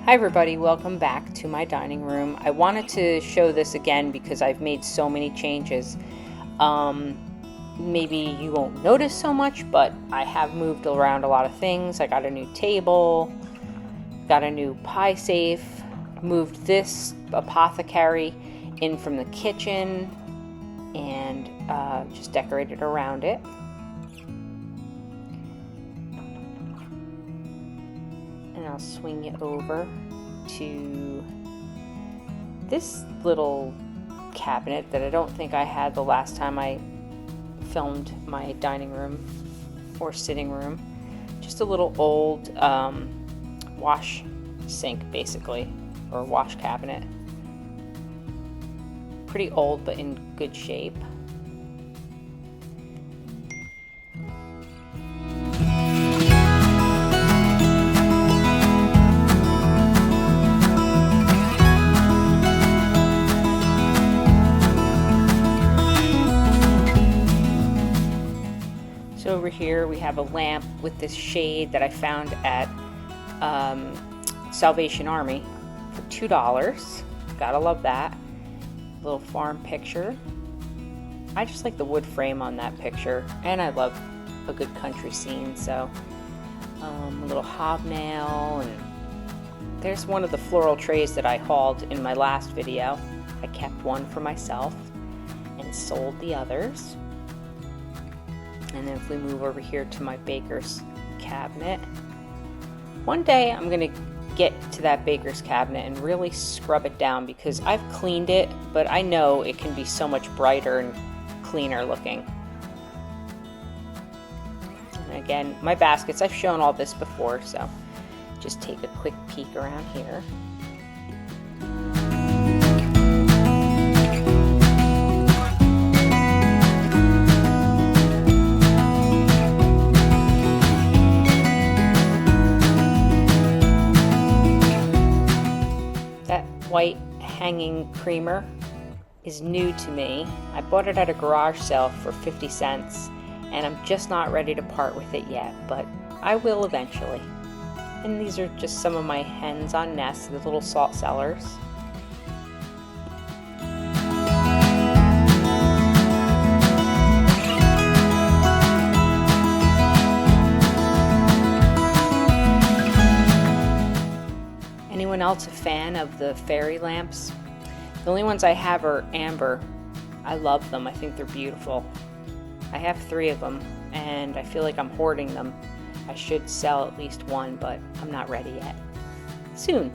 Hi everybody, welcome back to my dining room. I wanted to show this again because I've made so many changes. Maybe you won't notice so much, but I have moved around a lot of things. I got a new table, got a new pie safe, moved this apothecary in from the kitchen, and just decorated around it. And I'll swing you over to this little cabinet that I don't think I had the last time I filmed my dining room or sitting room. Just a little old wash sink, basically, or wash cabinet. Pretty old, but in good shape. So over here we have a lamp with this shade that I found at Salvation Army for $2. Gotta love that. Little farm picture. I just like the wood frame on that picture, and I love a good country scene. So a little hobnail, and there's one of the floral trays that I hauled in my last video. I kept one for myself and sold the others. And then if we move over here to my baker's cabinet, one day I'm going to get to that baker's cabinet and really scrub it down, because I've cleaned it, but I know it can be so much brighter and cleaner looking. And again, my baskets, I've shown all this before, so just take a quick peek around here. White hanging creamer is new to me. I bought it at a garage sale for 50 cents, and I'm just not ready to part with it yet, but I will eventually. And these are just some of my hens on nests, the little salt cellars. Anyone else a fan of the fairy lamps? The only ones I have are amber. I love them. I think they're beautiful. I have 3 of them, and I feel like I'm hoarding them. I should sell at least one, but I'm not ready yet. Soon.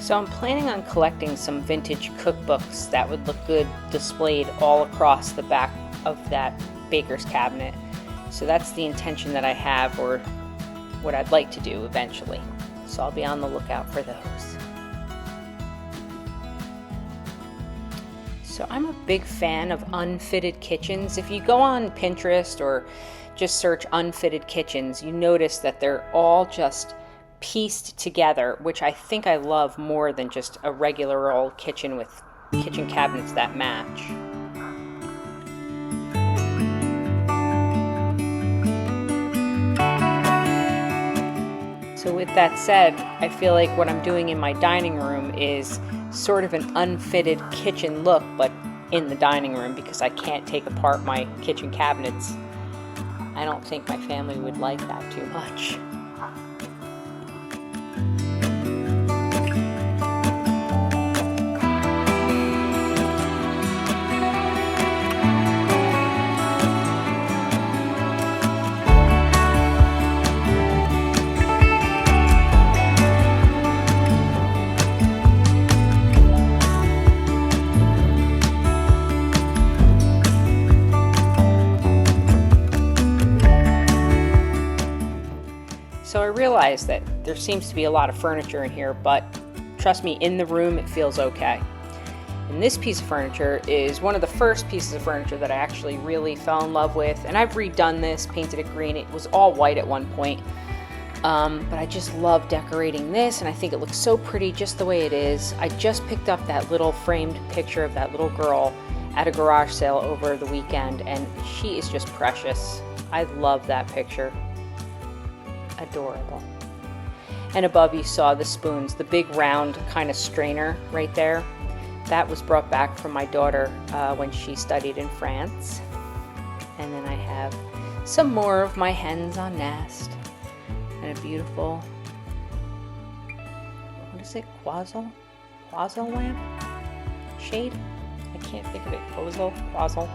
So I'm planning on collecting some vintage cookbooks that would look good displayed all across the back of that baker's cabinet. So that's the intention that I have, or what I'd like to do eventually. So I'll be on the lookout for those. So I'm a big fan of unfitted kitchens. If you go on Pinterest or just search unfitted kitchens, you notice that they're all just pieced together, which I think I love more than just a regular old kitchen with kitchen cabinets that match. So with that said, I feel like what I'm doing in my dining room is sort of an unfitted kitchen look, but in the dining room, because I can't take apart my kitchen cabinets. I don't think my family would like that too much. So I realized that there seems to be a lot of furniture in here, but trust me, in the room it feels okay. And this piece of furniture is one of the first pieces of furniture that I actually really fell in love with. And I've redone this, painted it green. It was all white at one point. But I just love decorating this, and I think it looks so pretty just the way it is. I just picked up that little framed picture of that little girl at a garage sale over the weekend, and she is just precious. I love that picture. Adorable. And above you saw the spoons, the big round kind of strainer right there. That was brought back from my daughter when she studied in France. And then I have some more of my hens on nest. And a beautiful, what is it, quazzle lamp shade? I can't think of it, quazzle.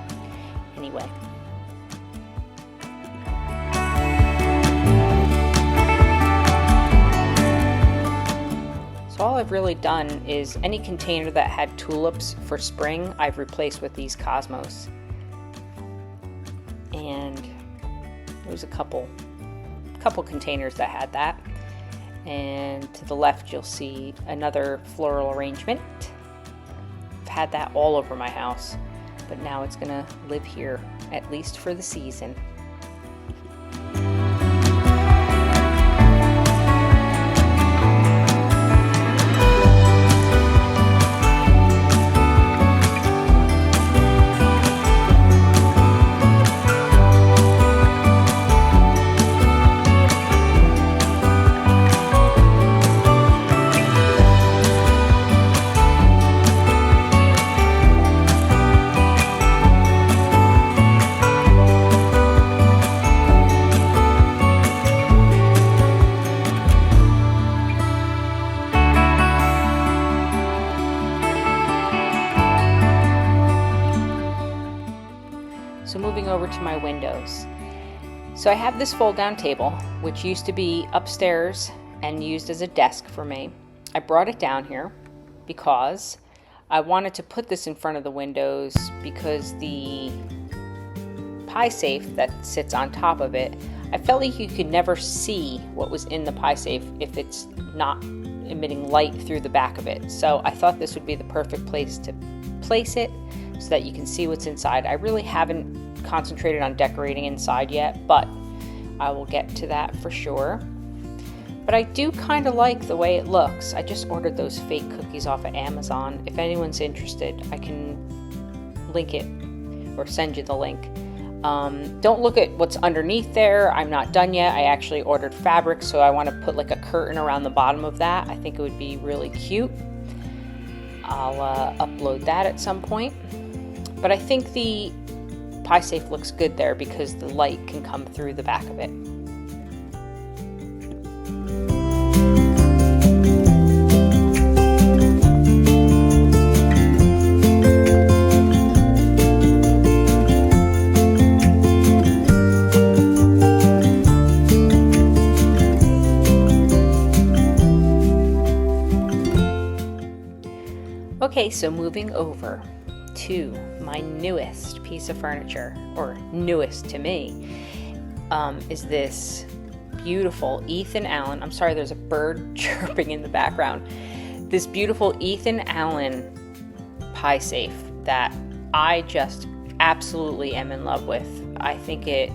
Anyway. So all I've really done is any container that had tulips for spring, I've replaced with these cosmos. And there's a couple containers that had that. And to the left you'll see another floral arrangement. I've had that all over my house, but now it's gonna live here, at least for the season. So moving over to my windows. So I have this fold down table, which used to be upstairs and used as a desk for me. I brought it down here because I wanted to put this in front of the windows because the pie safe that sits on top of it, I felt like you could never see what was in the pie safe if it's not emitting light through the back of it. So I thought this would be the perfect place to place it so that you can see what's inside. I really haven't concentrated on decorating inside yet, but I will get to that for sure. But I do kind of like the way it looks. I just ordered those fake cookies off of Amazon. If anyone's interested, I can link it or send you the link. Don't look at what's underneath there. I'm not done yet. I actually ordered fabric, so I want to put like a curtain around the bottom of that. I think it would be really cute. I'll upload that at some point. But I think the pie safe looks good there because the light can come through the back of it. Okay, so moving over to my newest piece of furniture, or newest to me, is this beautiful Ethan Allen. I'm sorry, there's a bird chirping in the background. This beautiful Ethan Allen pie safe that I just absolutely am in love with. I think it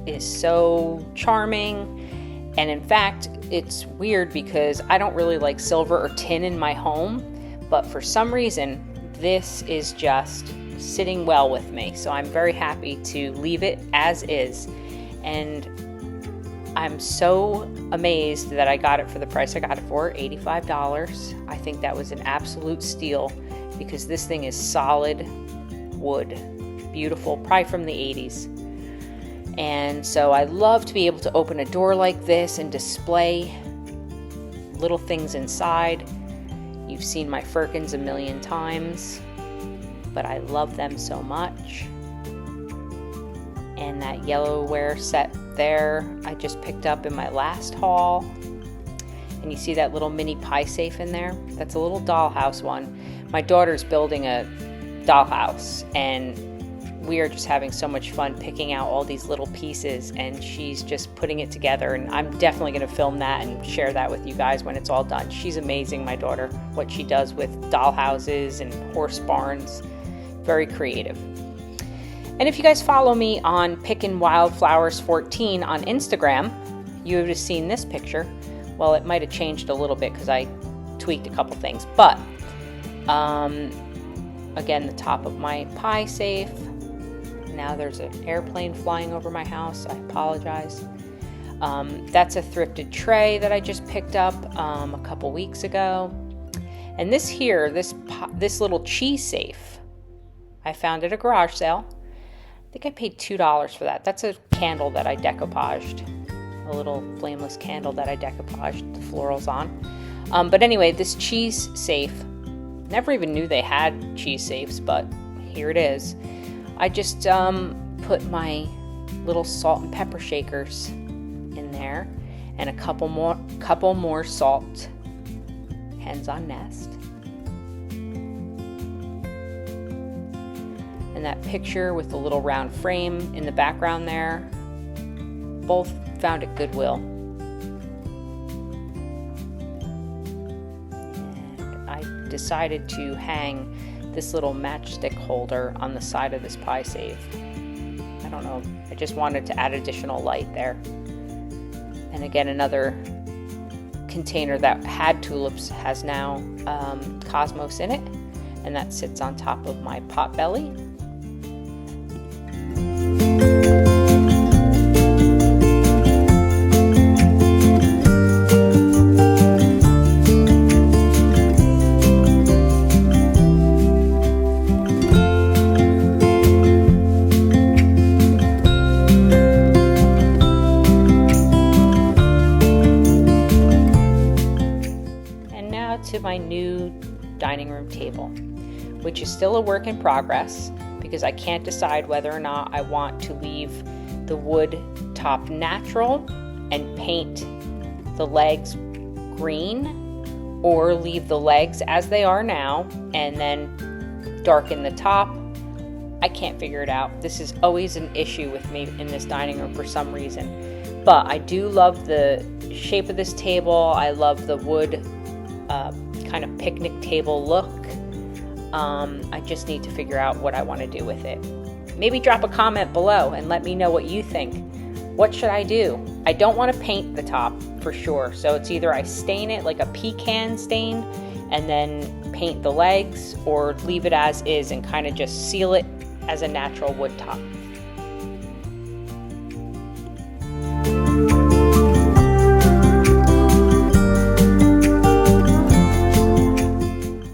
is so charming, and in fact, it's weird because I don't really like silver or tin in my home, but for some reason, this is just sitting well with me. So I'm very happy to leave it as is. And I'm so amazed that I got it for the price I got it for, $85. I think that was an absolute steal because this thing is solid wood. Beautiful, probably from the 80s. And so I love to be able to open a door like this and display little things inside. You've seen my firkins a million times, but I love them so much. And that yellowware set there, I just picked up in my last haul. And you see that little mini pie safe in there? That's a little dollhouse one. My daughter's building a dollhouse, and we are just having so much fun picking out all these little pieces, and she's just putting it together, and I'm definitely going to film that and share that with you guys when it's all done. She's amazing, my daughter, what she does with dollhouses and horse barns. Very creative. And if you guys follow me on Pickin Wildflowers 14 on Instagram, you would have seen this picture. Well, it might have changed a little bit because I tweaked a couple things, but again, the top of my pie safe. now there's an airplane flying over my house. I apologize. That's a thrifted tray that I just picked up a couple weeks ago. And this here, this little cheese safe, I found at a garage sale. I think I paid $2 for that. That's a candle that I decoupaged, a little flameless candle that I decoupaged the florals on. But anyway, this cheese safe, never even knew they had cheese safes, but here it is. I just put my little salt and pepper shakers in there, and a couple more salt hens on nest. And that picture with the little round frame in the background there, both found at Goodwill. And I decided to hang this little matchstick holder on the side of this pie safe. I don't know, I just wanted to add additional light there. And again, another container that had tulips has now cosmos in it, and that sits on top of my pot belly. To my new dining room table, which is still a work in progress because I can't decide whether or not I want to leave the wood top natural and paint the legs green, or leave the legs as they are now and then darken the top. I can't figure it out. This is always an issue with me in this dining room for some reason, but I do love the shape of this table. I love the wood kind of picnic table look. I just need to figure out what I want to do with it. Maybe drop a comment below and let me know what you think. What should I do? I don't want to paint the top for sure, so it's either I stain it like a pecan stain and then paint the legs, or leave it as is and kind of just seal it as a natural wood top.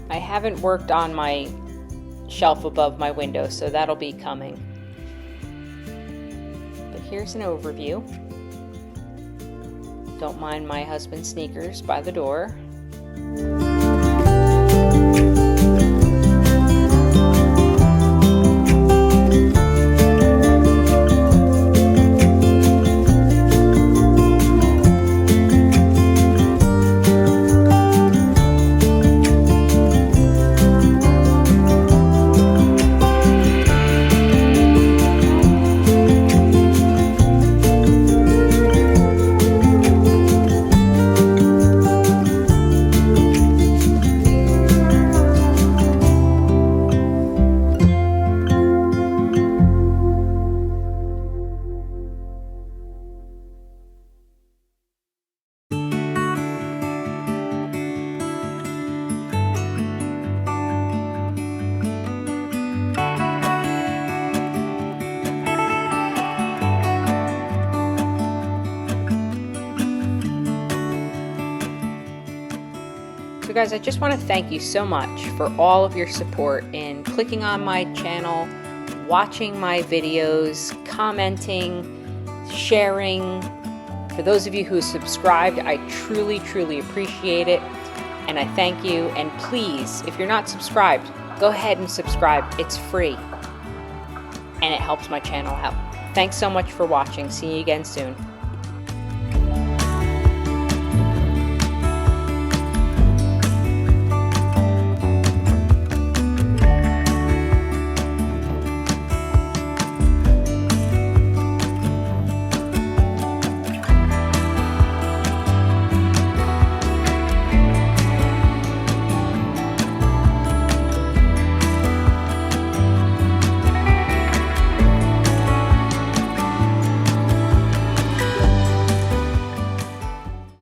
I haven't worked on my shelf above my window, so that'll be coming. But here's an overview. Don't mind my husband's sneakers by the door. So guys, I just want to thank you so much for all of your support in clicking on my channel, watching my videos, commenting, sharing. For those of you who subscribed, I truly, truly appreciate it, and I thank you. And please, if you're not subscribed, go ahead and subscribe. It's free, and it helps my channel out. Thanks so much for watching. See you again soon.